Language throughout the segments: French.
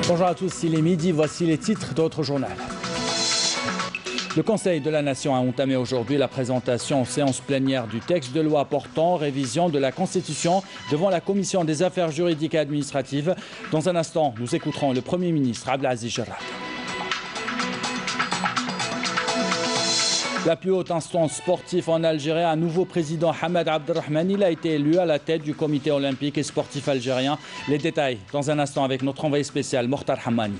Bonjour à tous, il est midi, voici les titres d'autres journaux. Le Conseil de la Nation a entamé aujourd'hui la présentation en séance plénière du texte de loi portant révision de la Constitution devant la Commission des affaires juridiques et administratives. Dans un instant, nous écouterons le Premier ministre Abdelaziz Jarrad. La plus haute instance sportive en Algérie, un nouveau président, Hamad Abdelrahmane, il a été élu à la tête du comité olympique et sportif algérien. Les détails dans un instant avec notre envoyé spécial, Mokhtar Hammani.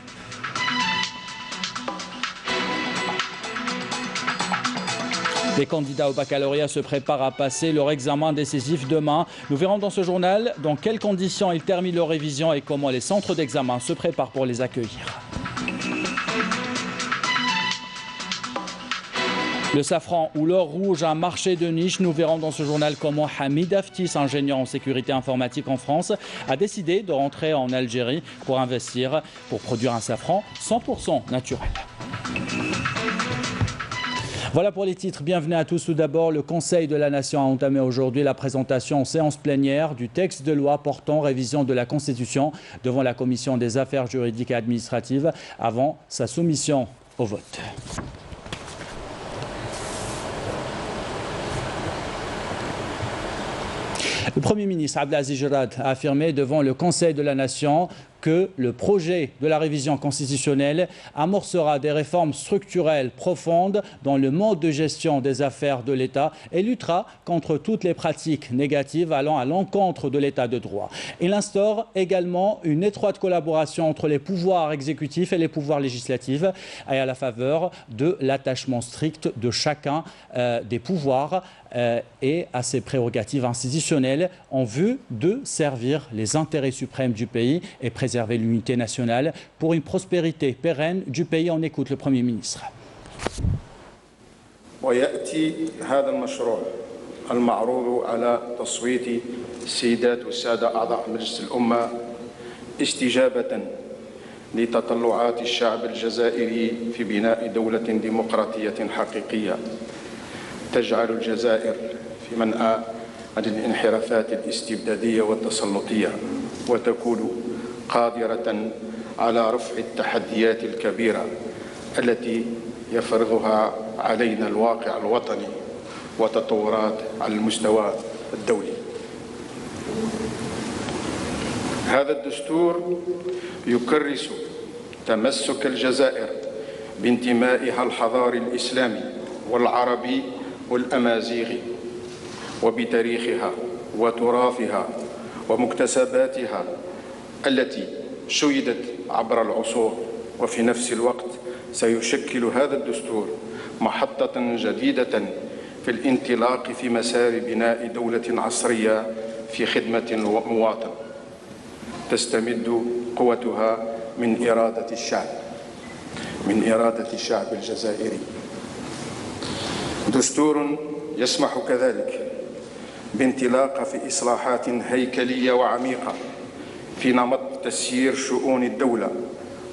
Les candidats au baccalauréat se préparent à passer leur examen décisif demain. Nous verrons dans ce journal dans quelles conditions ils terminent leur révision et comment les centres d'examen se préparent pour les accueillir. Le safran ou l'or rouge, un marché de niche. Nous verrons dans ce journal comment Hamid Aftis, ingénieur en sécurité informatique en France, a décidé de rentrer en Algérie pour investir, pour produire un safran 100% naturel. Voilà pour les titres. Bienvenue à tous. Tout d'abord, le Conseil de la Nation a entamé aujourd'hui la présentation en séance plénière du texte de loi portant révision de la Constitution devant la Commission des affaires juridiques et administratives avant sa soumission au vote. Le Premier ministre Abdelaziz Jarrad a affirmé devant le Conseil de la Nation que le projet de la révision constitutionnelle amorcera des réformes structurelles profondes dans le mode de gestion des affaires de l'État et luttera contre toutes les pratiques négatives allant à l'encontre de l'État de droit. Il instaure également une étroite collaboration entre les pouvoirs exécutifs et les pouvoirs législatifs et à la faveur de l'attachement strict de chacun des pouvoirs et à ses prérogatives institutionnelles en vue de servir les intérêts suprêmes du pays et préserver l'unité nationale pour une prospérité pérenne du pays. On écoute le Premier ministre. ويأتي هذا المشروع المعروض على تصويت السيدات والسادة أعضاء مجلس الأمة استجابة لتطلعات الشعب الجزائري في بناء دولة ديمقراطية حقيقية تجعل الجزائر في منأى عن الانحرافات الاستبدادية والتسلطية وتكون قادرة على رفع التحديات الكبيرة التي يفرضها علينا الواقع الوطني وتطورات على المستوى الدولي. هذا الدستور يكرس تمسك الجزائر بانتمائها الحضاري الإسلامي والعربي والأمازيغي وبتاريخها وتراثها ومكتسباتها التي شيدت عبر العصور، وفي نفس الوقت سيشكل هذا الدستور محطة جديدة في الانطلاق في مسار بناء دولة عصرية في خدمة المواطن تستمد قوتها من إرادة الشعب الجزائري. دستور يسمح كذلك بانطلاق في إصلاحات هيكلية وعميقة في نمط تسيير شؤون الدولة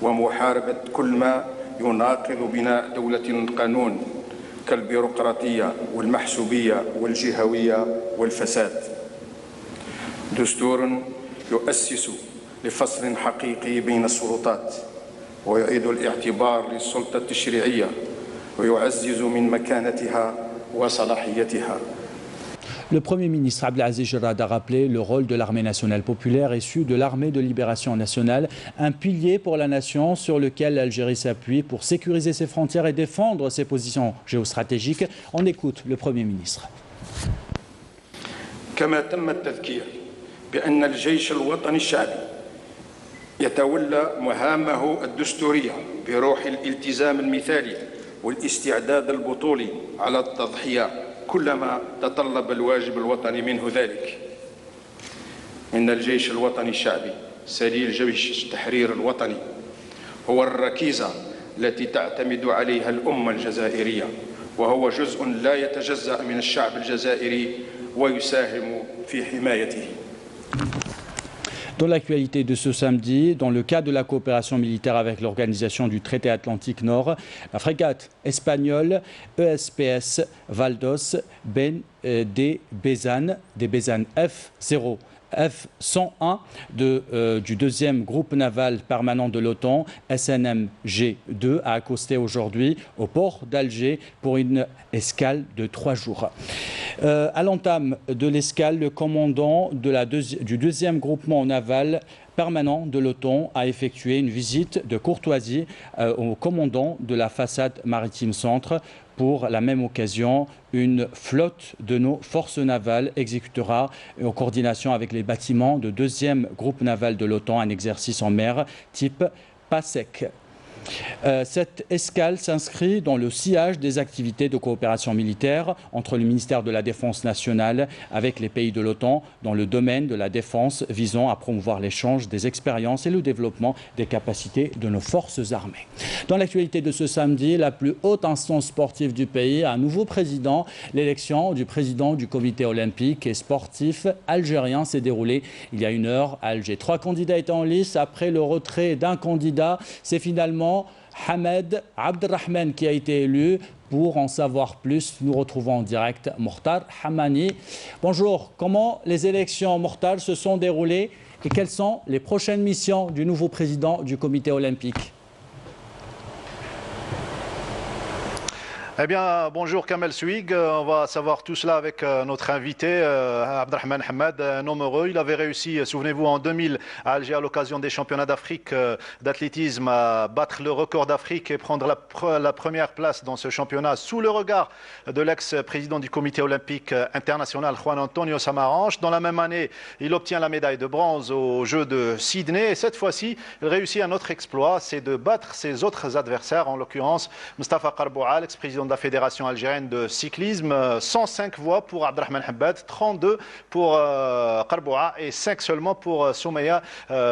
ومحاربة كل ما يناقض بناء دولة القانون كالبيروقراطية والمحسوبية والجهوية والفساد. دستور يؤسس لفصل حقيقي بين السلطات ويعيد الاعتبار للسلطة التشريعية ويعزز من مكانتها وصلاحيتها. Le Premier ministre Abdelaziz Jarrad a rappelé le rôle de l'armée nationale populaire issue de l'armée de libération nationale, un pilier pour la nation sur lequel l'Algérie s'appuie pour sécuriser ses frontières et défendre ses positions géostratégiques. On écoute le Premier ministre. كما تم التذكير بأن الجيش الوطني الشعبي يتولى مهامه الدستورية بروح الالتزام المثالي والاستعداد البطولي على التضحية كلما تطلب الواجب الوطني منه ذلك. إن الجيش الوطني الشعبي سليل جيش التحرير الوطني هو الركيزة التي تعتمد عليها الأمة الجزائرية وهو جزء لا يتجزأ من الشعب الجزائري ويساهم في حمايته. Dans l'actualité de ce samedi, dans le cadre de la coopération militaire avec l'organisation du traité Atlantique Nord, la frégate espagnole ESPS Valdos des Bézanne F0 F-101 du deuxième groupe naval permanent de l'OTAN, SNMG-2, a accosté aujourd'hui au port d'Alger pour une escale de 3 jours. À l'entame de l'escale, le commandant du deuxième groupement naval permanent de l'OTAN a effectué une visite de courtoisie au commandant de la façade maritime centre. Pour la même occasion, une flotte de nos forces navales exécutera, en coordination avec les bâtiments de deuxième groupe naval de l'OTAN, un exercice en mer type PASEC. Cette escale s'inscrit dans le sillage des activités de coopération militaire entre le ministère de la Défense nationale avec les pays de l'OTAN dans le domaine de la défense visant à promouvoir l'échange des expériences et le développement des capacités de nos forces armées. Dans l'actualité de ce samedi, la plus haute instance sportive du pays a un nouveau président. L'élection du président du comité olympique et sportif algérien s'est déroulée il y a 1 heure à Alger. 3 candidats étaient en lice. Après le retrait d'un candidat, c'est finalement Hamed Abdelrahman qui a été élu. Pour en savoir plus, nous retrouvons en direct Mokhtar Hamani. Bonjour, comment les élections, Mokhtar, se sont déroulées et quelles sont les prochaines missions du nouveau président du comité olympique? Eh bien, bonjour Kamel Souig. On va savoir tout cela avec notre invité, Abdelrahman Hamed, un homme heureux. Il avait réussi, souvenez-vous, en 2000 à Alger à l'occasion des championnats d'Afrique d'athlétisme à battre le record d'Afrique et prendre la première place dans ce championnat sous le regard de l'ex-président du comité olympique international, Juan Antonio Samaranch. Dans la même année, il obtient la médaille de bronze aux Jeux de Sydney. Et cette fois-ci, il réussit un autre exploit, c'est de battre ses autres adversaires, en l'occurrence Mustafa Qarboua, l'ex-président de la Fédération algérienne de cyclisme. 105 voix pour Abdelrahman Hamed, 32 pour Qarboua et 5 seulement pour Soumeya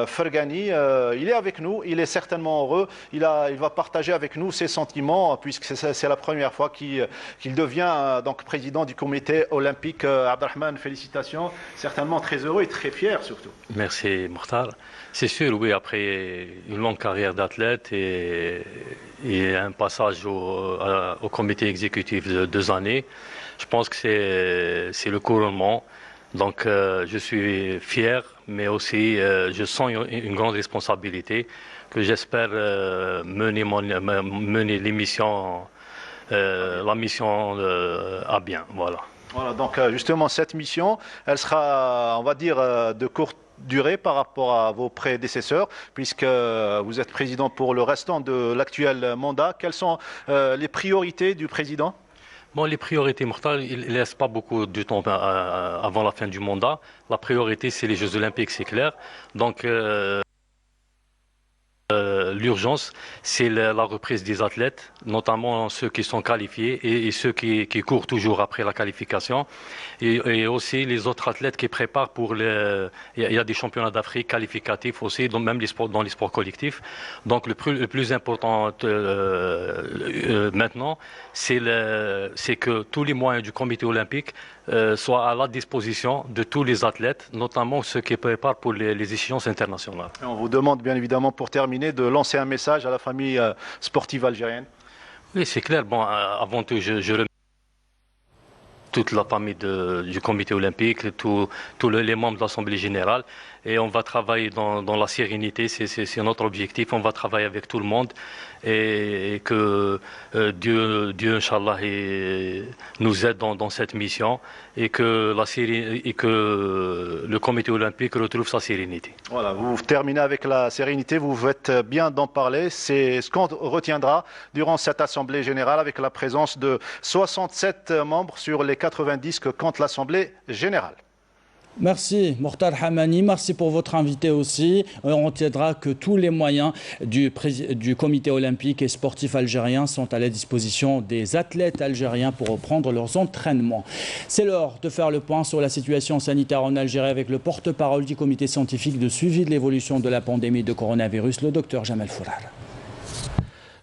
Fergani. Il est avec nous, il est certainement heureux. Il va partager avec nous ses sentiments puisque c'est la première fois qu'il devient donc président du comité olympique. Abdelrahman, félicitations. Certainement très heureux et très fier surtout. Merci Mokhtar. C'est sûr, oui, après une longue carrière d'athlète et un passage au comité exécutif de 2 années, je pense que c'est le couronnement. Donc je suis fier, mais aussi je sens une grande responsabilité que j'espère mener l'émission, la mission à bien. Voilà. Voilà, donc justement cette mission, elle sera, on va dire, de courte durée par rapport à vos prédécesseurs, puisque vous êtes président pour le restant de l'actuel mandat. Quelles sont les priorités du président? Bon, les priorités, Mokhtar, il ne laisse pas beaucoup de temps avant la fin du mandat. La priorité, c'est les Jeux Olympiques, c'est clair. Donc, l'urgence, c'est la reprise des athlètes, notamment ceux qui sont qualifiés et ceux qui courent toujours après la qualification. Et aussi les autres athlètes qui préparent pour il y a des championnats d'Afrique qualificatifs aussi, même dans les sports collectifs. Donc le plus important maintenant, c'est que tous les moyens du comité olympique soient à la disposition de tous les athlètes, notamment ceux qui préparent pour les échéances internationales. Et on vous demande bien évidemment, pour terminer, de lancer un message à la famille sportive algérienne. Oui, c'est clair. Bon, avant tout, je remercie toute la famille du comité olympique, tous les membres de l'Assemblée générale. Et on va travailler dans la sérénité, c'est notre objectif. On va travailler avec tout le monde et que Dieu, Inch'Allah, nous aide dans cette mission et que le comité olympique retrouve sa sérénité. Voilà, vous terminez avec la sérénité, vous faites bien d'en parler. C'est ce qu'on retiendra durant cette Assemblée générale avec la présence de 67 membres sur les 90 que compte l'Assemblée générale. Merci Mokhtar Hamani, merci pour votre invité aussi. On retiendra que tous les moyens du comité olympique et sportif algérien sont à la disposition des athlètes algériens pour reprendre leurs entraînements. C'est l'heure de faire le point sur la situation sanitaire en Algérie avec le porte-parole du comité scientifique de suivi de l'évolution de la pandémie de coronavirus, le docteur Jamal Fourar.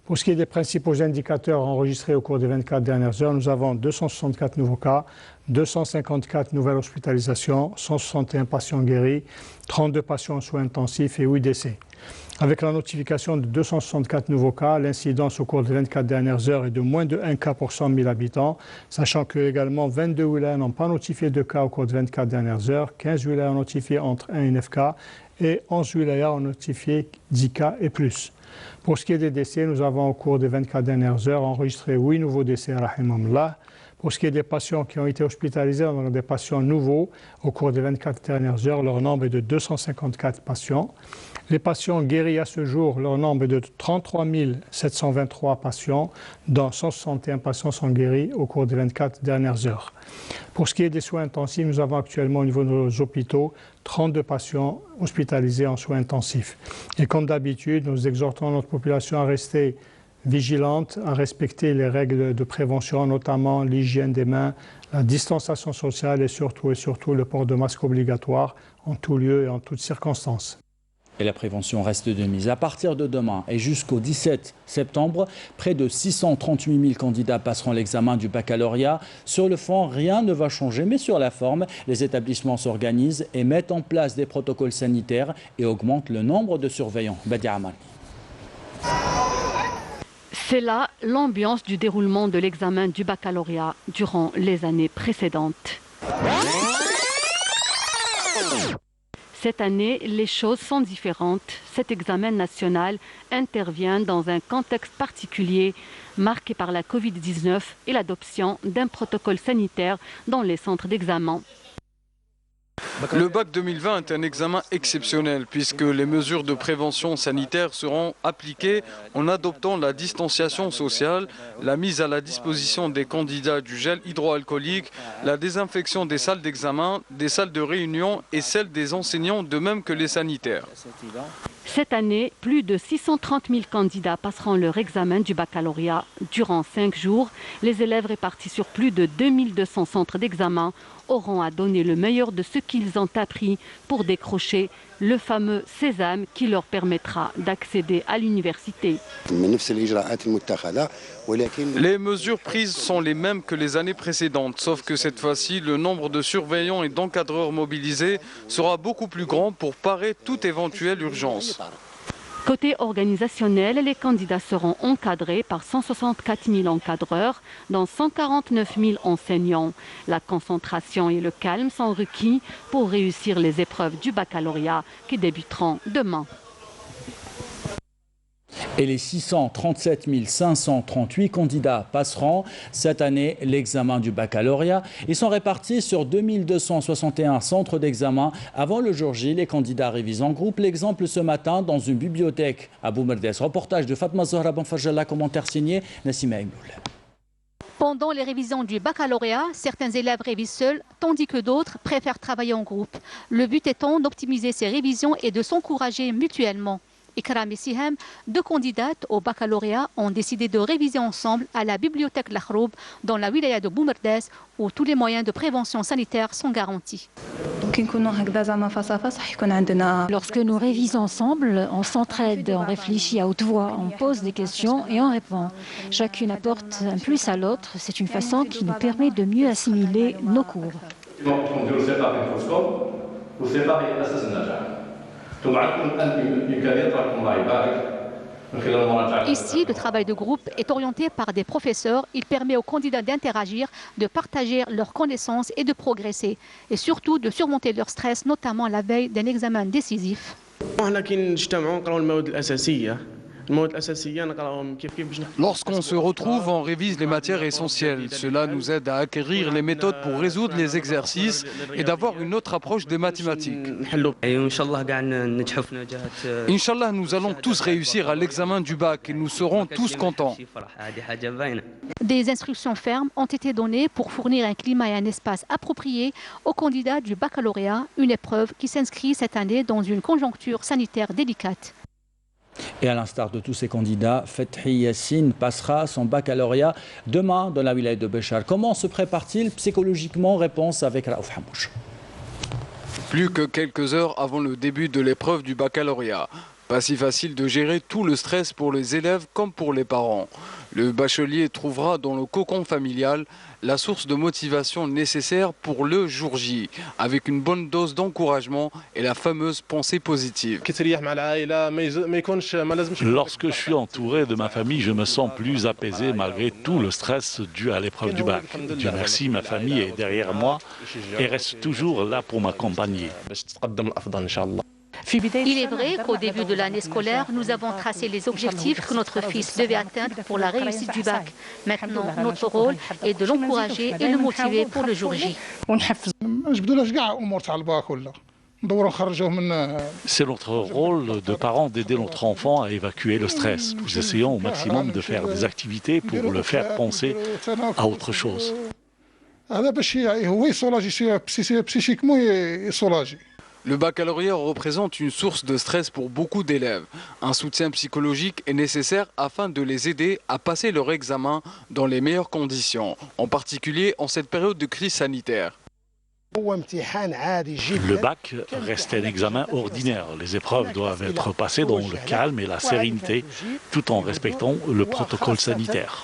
Pour ce qui est des principaux indicateurs enregistrés au cours des 24 dernières heures, nous avons 264 nouveaux cas, 254 nouvelles hospitalisations, 161 patients guéris, 32 patients en soins intensifs et 8 décès. Avec la notification de 264 nouveaux cas, l'incidence au cours des 24 dernières heures est de moins de 1 cas pour 100 000 habitants, sachant que également 22 wilayas n'ont pas notifié de cas au cours des 24 dernières heures, 15 wilayas ont notifié entre 1 et 9 cas et 11 wilayas ont notifié 10 cas et plus. Pour ce qui est des décès, nous avons au cours des 24 dernières heures enregistré 8 nouveaux décès, rahimahumullah. Pour ce qui est des patients qui ont été hospitalisés, on a des patients nouveaux au cours des 24 dernières heures, leur nombre est de 254 patients. Les patients guéris à ce jour, leur nombre est de 33 723 patients, dont 161 patients sont guéris au cours des 24 dernières heures. Pour ce qui est des soins intensifs, nous avons actuellement au niveau de nos hôpitaux 32 patients hospitalisés en soins intensifs. Et comme d'habitude, nous exhortons notre population à rester vigilante, à respecter les règles de prévention, notamment l'hygiène des mains, la distanciation sociale et surtout le port de masque obligatoire en tout lieu et en toutes circonstances. Et la prévention reste de mise. À partir de demain et jusqu'au 17 septembre, près de 638 000 candidats passeront l'examen du baccalauréat. Sur le fond, rien ne va changer, mais sur la forme, les établissements s'organisent et mettent en place des protocoles sanitaires et augmentent le nombre de surveillants. Badi Amal. C'est là l'ambiance du déroulement de l'examen du baccalauréat durant les années précédentes. Cette année, les choses sont différentes. Cet examen national intervient dans un contexte particulier marqué par la Covid-19 et l'adoption d'un protocole sanitaire dans les centres d'examen. Le bac 2020 est un examen exceptionnel puisque les mesures de prévention sanitaire seront appliquées en adoptant la distanciation sociale, la mise à la disposition des candidats du gel hydroalcoolique, la désinfection des salles d'examen, des salles de réunion et celles des enseignants, de même que les sanitaires. Cette année, plus de 630 000 candidats passeront leur examen du baccalauréat. Durant 5 jours, les élèves répartis sur plus de 2200 centres d'examen auront à donner le meilleur de ce qu'ils ont appris pour décrocher le fameux sésame qui leur permettra d'accéder à l'université. Les mesures prises sont les mêmes que les années précédentes, sauf que cette fois-ci, le nombre de surveillants et d'encadreurs mobilisés sera beaucoup plus grand pour parer toute éventuelle urgence. Côté organisationnel, les candidats seront encadrés par 164 000 encadreurs, dont 149 000 enseignants. La concentration et le calme sont requis pour réussir les épreuves du baccalauréat qui débuteront demain. Et les 637 538 candidats passeront cette année l'examen du baccalauréat. Ils sont répartis sur 2261 centres d'examen. Avant le jour J, les candidats révisent en groupe. L'exemple ce matin dans une bibliothèque à Boumerdès. Reportage de Fatma Zahra Benfarjala, commentaire signé Nassima Ibnoul. Pendant les révisions du baccalauréat, certains élèves révisent seuls, tandis que d'autres préfèrent travailler en groupe. Le but étant d'optimiser ces révisions et de s'encourager mutuellement. Ikram et Siham, 2 candidates au baccalauréat, ont décidé de réviser ensemble à la bibliothèque Lakhroub dans la wilaya de Boumerdès où tous les moyens de prévention sanitaire sont garantis. Lorsque nous révisons ensemble, on s'entraide, on réfléchit à haute voix, on pose des questions et on répond. Chacune apporte un plus à l'autre. C'est une façon qui nous permet de mieux assimiler nos cours. Ici, le travail de groupe est orienté par des professeurs. Il permet aux candidats d'interagir, de partager leurs connaissances et de progresser. Et surtout de surmonter leur stress, notamment la veille d'un examen décisif. Lorsqu'on se retrouve, on révise les matières essentielles. Cela nous aide à acquérir les méthodes pour résoudre les exercices et d'avoir une autre approche des mathématiques. Inch'Allah, nous allons tous réussir à l'examen du bac et nous serons tous contents. Des instructions fermes ont été données pour fournir un climat et un espace appropriés aux candidats du baccalauréat, une épreuve qui s'inscrit cette année dans une conjoncture sanitaire délicate. Et à l'instar de tous ces candidats, Fethi Yassine passera son baccalauréat demain dans la wilaya de Béchar. Comment se prépare-t-il psychologiquement? Réponse avec Raouf Hamouche. Plus que quelques heures avant le début de l'épreuve du baccalauréat. Pas si facile de gérer tout le stress pour les élèves comme pour les parents. Le bachelier trouvera dans le cocon familial la source de motivation nécessaire pour le jour J, avec une bonne dose d'encouragement et la fameuse pensée positive. Lorsque je suis entouré de ma famille, je me sens plus apaisé malgré tout le stress dû à l'épreuve du bac. Dieu merci, ma famille est derrière moi et reste toujours là pour m'accompagner. Il est vrai qu'au début de l'année scolaire, nous avons tracé les objectifs que notre fils devait atteindre pour la réussite du bac. Maintenant, notre rôle est de l'encourager et le motiver pour le jour J. C'est notre rôle de parents d'aider notre enfant à évacuer le stress. Nous essayons au maximum de faire des activités pour le faire penser à autre chose. Le baccalauréat représente une source de stress pour beaucoup d'élèves. Un soutien psychologique est nécessaire afin de les aider à passer leur examen dans les meilleures conditions, en particulier en cette période de crise sanitaire. Le bac reste un examen ordinaire. Les épreuves doivent être passées dans le calme et la sérénité, tout en respectant le protocole sanitaire.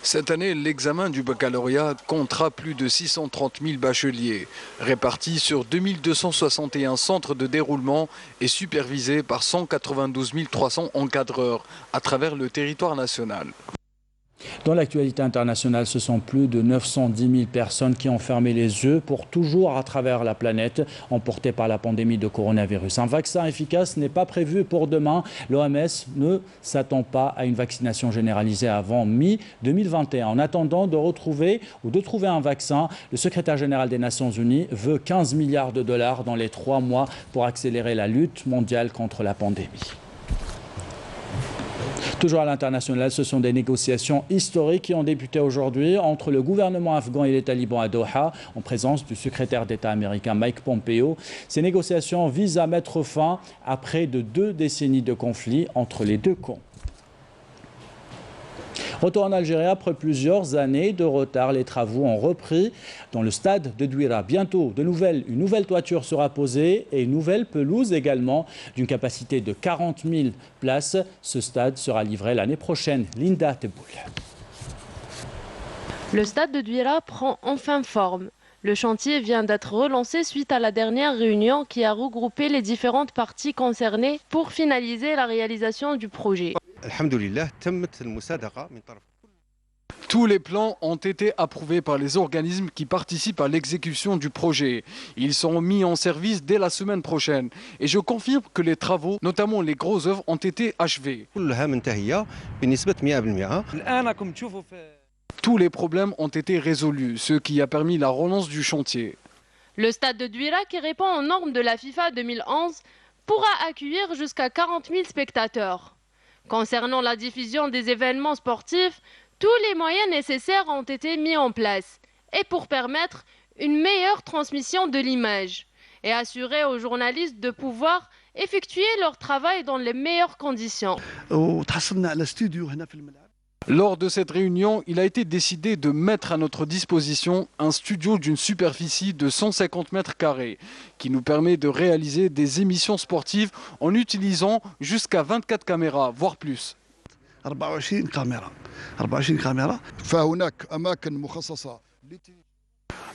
Cette année, l'examen du baccalauréat comptera plus de 630 000 bacheliers, répartis sur 2261 centres de déroulement et supervisés par 192 300 encadreurs à travers le territoire national. Dans l'actualité internationale, ce sont plus de 910 000 personnes qui ont fermé les yeux pour toujours à travers la planète, emportées par la pandémie de coronavirus. Un vaccin efficace n'est pas prévu pour demain. L'OMS ne s'attend pas à une vaccination généralisée avant mi-2021. En attendant de trouver un vaccin, le secrétaire général des Nations Unies veut 15 milliards de dollars dans les 3 mois pour accélérer la lutte mondiale contre la pandémie. Toujours à l'international, ce sont des négociations historiques qui ont débuté aujourd'hui entre le gouvernement afghan et les talibans à Doha, en présence du secrétaire d'État américain Mike Pompeo. Ces négociations visent à mettre fin à près de 2 décennies de conflit entre les deux camps. Retour en Algérie, après plusieurs années de retard, les travaux ont repris dans le stade de Douira. Bientôt, une nouvelle toiture sera posée et une nouvelle pelouse également d'une capacité de 40 000 places. Ce stade sera livré l'année prochaine. Linda Teboul. Le stade de Douira prend enfin forme. Le chantier vient d'être relancé suite à la dernière réunion qui a regroupé les différentes parties concernées pour finaliser la réalisation du projet. Tous les plans ont été approuvés par les organismes qui participent à l'exécution du projet. Ils seront mis en service dès la semaine prochaine. Et je confirme que les travaux, notamment les grosses œuvres, ont été achevés. Tous les problèmes ont été résolus, ce qui a permis la relance du chantier. Le stade de Douira, qui répond aux normes de la FIFA 2011, pourra accueillir jusqu'à 40 000 spectateurs. Concernant la diffusion des événements sportifs, tous les moyens nécessaires ont été mis en place et pour permettre une meilleure transmission de l'image et assurer aux journalistes de pouvoir effectuer leur travail dans les meilleures conditions. Lors de cette réunion, il a été décidé de mettre à notre disposition un studio d'une superficie de 150 mètres carrés qui nous permet de réaliser des émissions sportives en utilisant jusqu'à 24 caméras, voire plus.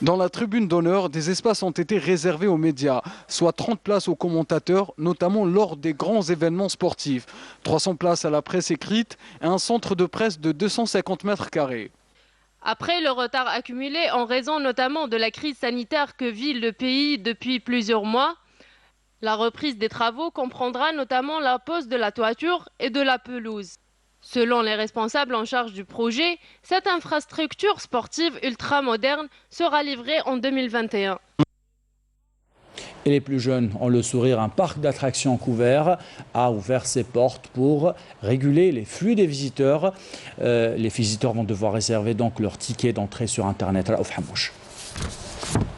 Dans la tribune d'honneur, des espaces ont été réservés aux médias, soit 30 places aux commentateurs, notamment lors des grands événements sportifs, 300 places à la presse écrite et un centre de presse de 250 mètres carrés. Après le retard accumulé en raison notamment de la crise sanitaire que vit le pays depuis plusieurs mois, la reprise des travaux comprendra notamment la pose de la toiture et de la pelouse. Selon les responsables en charge du projet, cette infrastructure sportive ultra-moderne sera livrée en 2021. Et les plus jeunes ont le sourire. Un parc d'attractions couvert a ouvert ses portes pour réguler les flux des visiteurs. Les visiteurs vont devoir réserver donc leur ticket d'entrée sur Internet. Raouf Hamouche.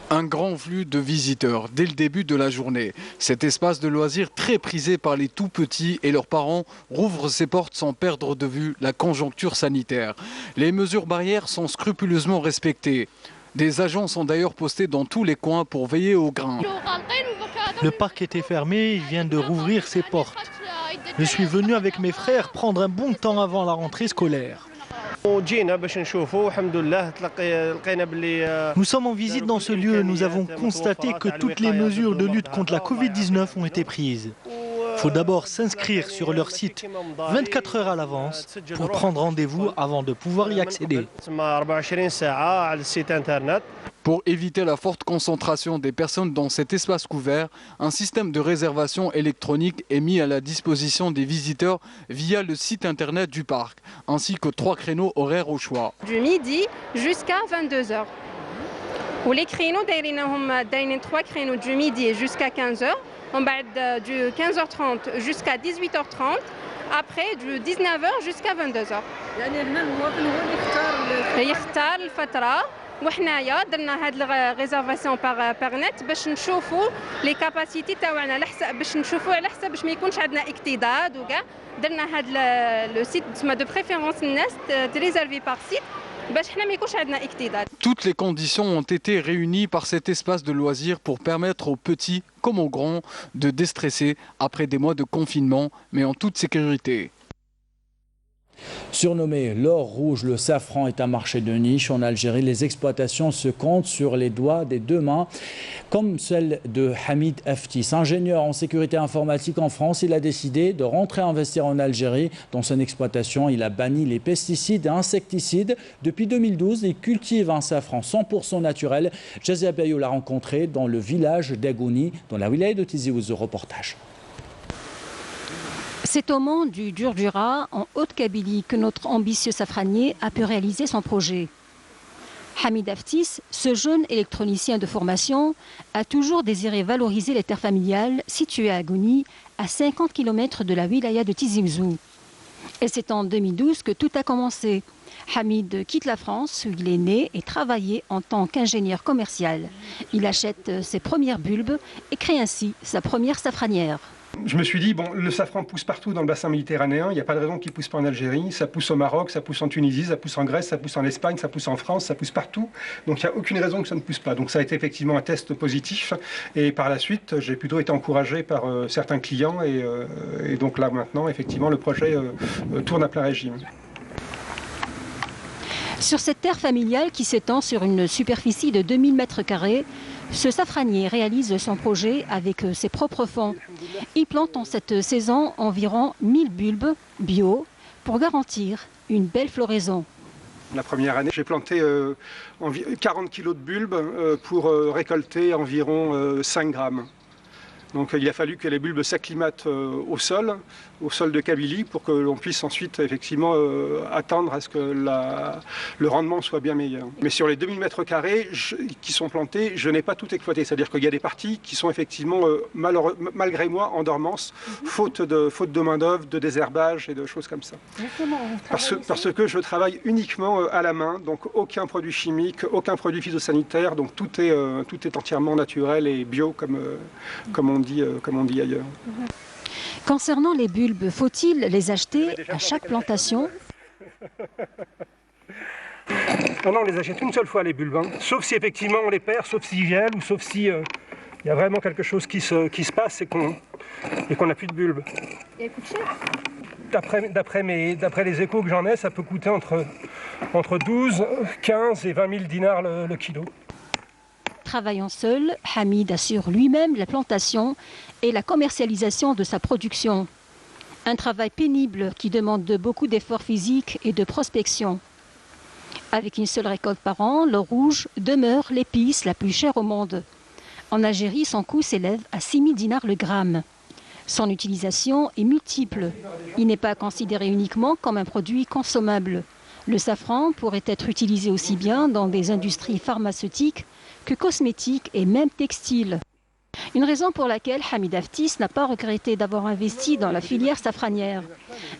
Un grand flux de visiteurs dès le début de la journée. Cet espace de loisirs très prisé par les tout-petits et leurs parents rouvre ses portes sans perdre de vue la conjoncture sanitaire. Les mesures barrières sont scrupuleusement respectées. Des agents sont d'ailleurs postés dans tous les coins pour veiller au grain. Le parc était fermé, il vient de rouvrir ses portes. Je suis venu avec mes frères prendre un bon temps avant la rentrée scolaire. Nous sommes en visite dans ce lieu. Nous avons constaté que toutes les mesures de lutte contre la Covid-19 ont été prises. Il faut d'abord s'inscrire sur leur site 24 heures à l'avance pour prendre rendez-vous avant de pouvoir y accéder. Pour éviter la forte concentration des personnes dans cet espace couvert, un système de réservation électronique est mis à la disposition des visiteurs via le site internet du parc, ainsi que 3 créneaux horaires au choix. Du midi jusqu'à 22h. Les créneaux, دايرين 3 créneaux du midi jusqu'à 15h, du 15h30 jusqu'à 18h30, après du 19h jusqu'à 22h. يختار الفترة وحنايا درنا هاد الريزرفاسيون باغ نت باش نشوفوا لي كاباسيتي تاعنا على حساب باش نشوفوا على حساب باش ما يكونش عندنا اكتضاد وكاع درنا هاد لو سيت تسمى دو بريفيرونس الناس تريزيرفي باغ سيت باش حنا ما يكونش عندنا اكتضاد. Toutes les conditions ont été réunies par cet espace de loisirs pour permettre aux petits comme aux grands de déstresser après des mois de confinement, mais en toute sécurité. Surnommé l'or rouge, le safran est un marché de niche. En Algérie, les exploitations se comptent sur les doigts des 2 mains, comme celle de Hamid Aftis. Ingénieur en sécurité informatique en France, il a décidé de rentrer investir en Algérie. Dans son exploitation, il a banni les pesticides et insecticides. Depuis 2012, il cultive un safran 100% naturel. Jazia Bayou l'a rencontré dans le village d'Agouni, dans la wilaya de Tizi Ouzou. Reportage. C'est au mont du Durdura, en Haute-Kabylie, que notre ambitieux safranier a pu réaliser son projet. Hamid Aftis, ce jeune électronicien de formation, a toujours désiré valoriser les terres familiales situées à Agouni, à 50 km de la wilaya de Tizi Ouzou. Et c'est en 2012 que tout a commencé. Hamid quitte la France, où il est né et travaillé en tant qu'ingénieur commercial. Il achète ses premières bulbes et crée ainsi sa première safranière. Je me suis dit, bon, le safran pousse partout dans le bassin méditerranéen, il n'y a pas de raison qu'il ne pousse pas en Algérie, ça pousse au Maroc, ça pousse en Tunisie, ça pousse en Grèce, ça pousse en Espagne, ça pousse en France, ça pousse partout. Donc il n'y a aucune raison que ça ne pousse pas. Donc ça a été effectivement un test positif et par la suite, j'ai plutôt été encouragé par certains clients et donc là maintenant, effectivement, le projet tourne à plein régime. Sur cette terre familiale qui s'étend sur une superficie de 2000 m², ce safranier réalise son projet avec ses propres fonds. Il plante en cette saison environ 1000 bulbes bio pour garantir une belle floraison. La première année, j'ai planté 40 kg de bulbes pour récolter environ 5 grammes. Donc il a fallu que les bulbes s'acclimatent au sol de Kabylie, pour que l'on puisse ensuite effectivement attendre à ce que le rendement soit bien meilleur. Mais sur les 2000 m² qui sont plantés, je n'ai pas tout exploité. C'est-à-dire qu'il y a des parties qui sont effectivement, malgré moi, en dormance, faute de main-d'œuvre, de désherbage et de choses comme ça. Parce que je travaille uniquement à la main, donc aucun produit chimique, aucun produit phytosanitaire, donc tout est entièrement naturel et bio comme on dit ailleurs. Concernant les bulbes, faut-il les acheter à chaque plantation? Non, on les achète une seule fois les bulbes, hein. Sauf si effectivement on les perd, sauf s'ils gèlent ou sauf si y a vraiment quelque chose qui se passe et qu'on n'a plus de bulbes. Et elle coûte cher? D'après les échos que j'en ai, ça peut coûter entre 12, 15 et 20 000 dinars le kilo. Travaillant seul, Hamid assure lui-même la plantation et la commercialisation de sa production. Un travail pénible qui demande beaucoup d'efforts physiques et de prospection. Avec une seule récolte par an, l'or rouge demeure l'épice la plus chère au monde. En Algérie, son coût s'élève à 6 000 dinars le gramme. Son utilisation est multiple. Il n'est pas considéré uniquement comme un produit consommable. Le safran pourrait être utilisé aussi bien dans des industries pharmaceutiques que cosmétiques et même textiles. Une raison pour laquelle Hamid Aftis n'a pas regretté d'avoir investi dans la filière safranière.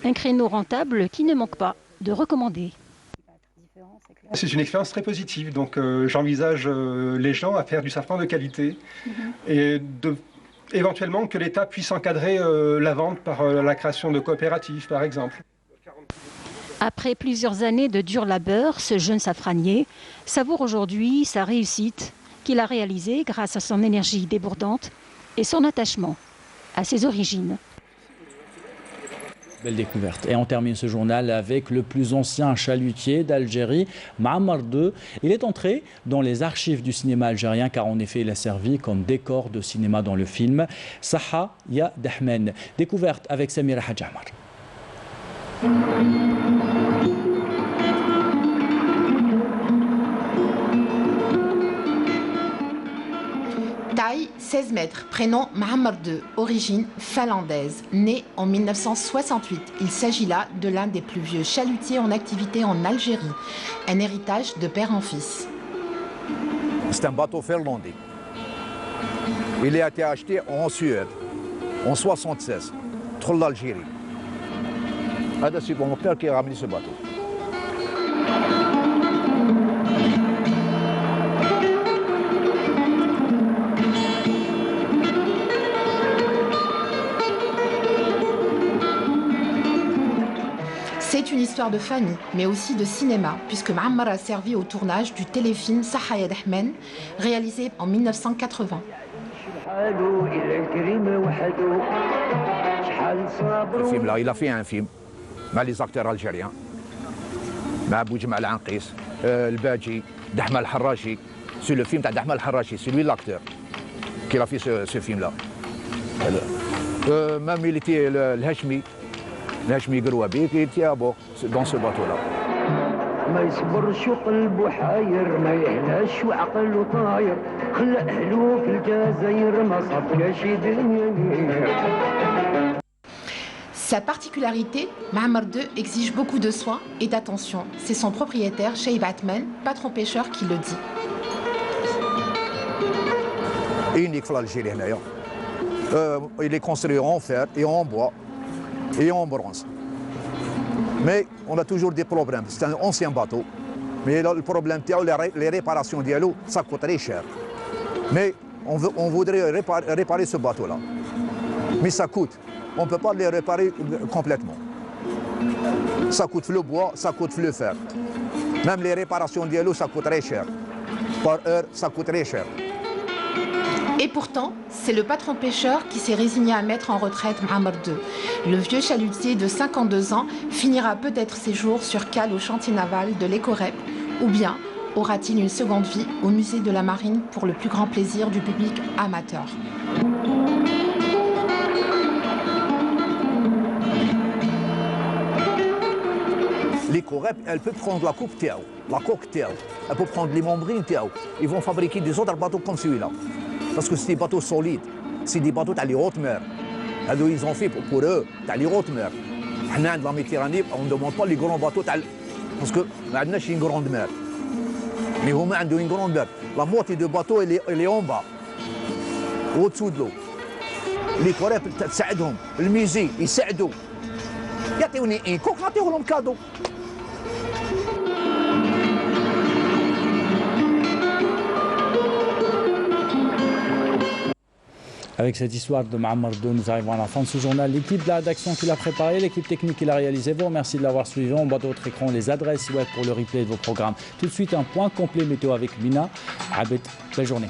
Un créneau rentable qui ne manque pas de recommander. C'est une expérience très positive, donc j'envisage les gens à faire du safran de qualité et éventuellement que l'État puisse encadrer la vente par la création de coopératives par exemple. Après plusieurs années de dur labeur, ce jeune safranier savoure aujourd'hui sa réussite qu'il a réalisée grâce à son énergie débordante et son attachement à ses origines. Belle découverte. Et on termine ce journal avec le plus ancien chalutier d'Algérie, Ma'ammar II. Il est entré dans les archives du cinéma algérien car en effet il a servi comme décor de cinéma dans le film Saha Ya Dahmen. Découverte avec Samira Hadjamar. Taille 16 mètres, prénom Ma'ammar II, origine finlandaise, né en 1968. Il s'agit là de l'un des plus vieux chalutiers en activité en Algérie, un héritage de père en fils. C'est un bateau finlandais. Il a été acheté en Suède en 1976, trop l'Algérie. C'est mon père qui a ramené ce bateau. C'est une histoire de famille, mais aussi de cinéma, puisque Ma'ammar a servi au tournage du téléfilm Saha Ya Dahmen, réalisé en 1980. Ce film-là, il a fait un film avec les acteurs algériens, avec Boujma Al-Anqis, Al-Badji, Dahma Al-Harrachi. C'est le film de Dahma Al-Harrachi, c'est lui l'acteur qui a fait ce film-là. Même il était le Hachmi. Hachmi Grouabi qui était à bord dans ce bateau-là. Sa particularité, Ma'ammar II exige beaucoup de soins et d'attention. C'est son propriétaire, Cheikh Batman, patron pêcheur, qui le dit. Unique dans l'Algérie, il est construit en fer et en bois et en bronze. Mais on a toujours des problèmes. C'est un ancien bateau. Mais le problème, les réparations d'Yalo, ça coûte très cher. Mais on voudrait réparer ce bateau-là. Mais ça coûte. On ne peut pas les réparer complètement. Ça coûte le bois, ça coûte le fer. Même les réparations d'Yalo, ça coûte très cher. Par heure, ça coûte très cher. Et pourtant, c'est le patron pêcheur qui s'est résigné à mettre en retraite Ma'ammar II. Le vieux chalutier de 52 ans finira peut-être ses jours sur cale au chantier naval de l'Ecorep, ou bien aura-t-il une seconde vie au musée de la Marine pour le plus grand plaisir du public amateur. L'Ecorep, elle peut prendre la coupe Théo, la coque Théo, elle peut prendre les membrines Théo. Ils vont fabriquer des autres bateaux comme celui-là. Parce que c'est des bateaux solides, c'est des bateaux à les hautes mers. Ils ont fait pour eux, à les hautes mers. Nous, dans la Méditerranée, on ne demande pas les grands bateaux, parce que nous avons une grande mer. Mais ils ont une grande mer. La moitié du bateau, elle est en bas, au-dessous de l'eau. Les Corep, le musée, ils s'aident. Il y a un coq, il y a un cadeau. Avec cette histoire de Ma'ammar II, nous arrivons à la fin de ce journal. L'équipe de la rédaction qui l'a préparé, l'équipe technique qui l'a réalisé, vous remercie de l'avoir suivi. En bas de votre écran, les adresses web pour le replay de vos programmes. Tout de suite, un point complet météo avec Mina. Abed, belle journée.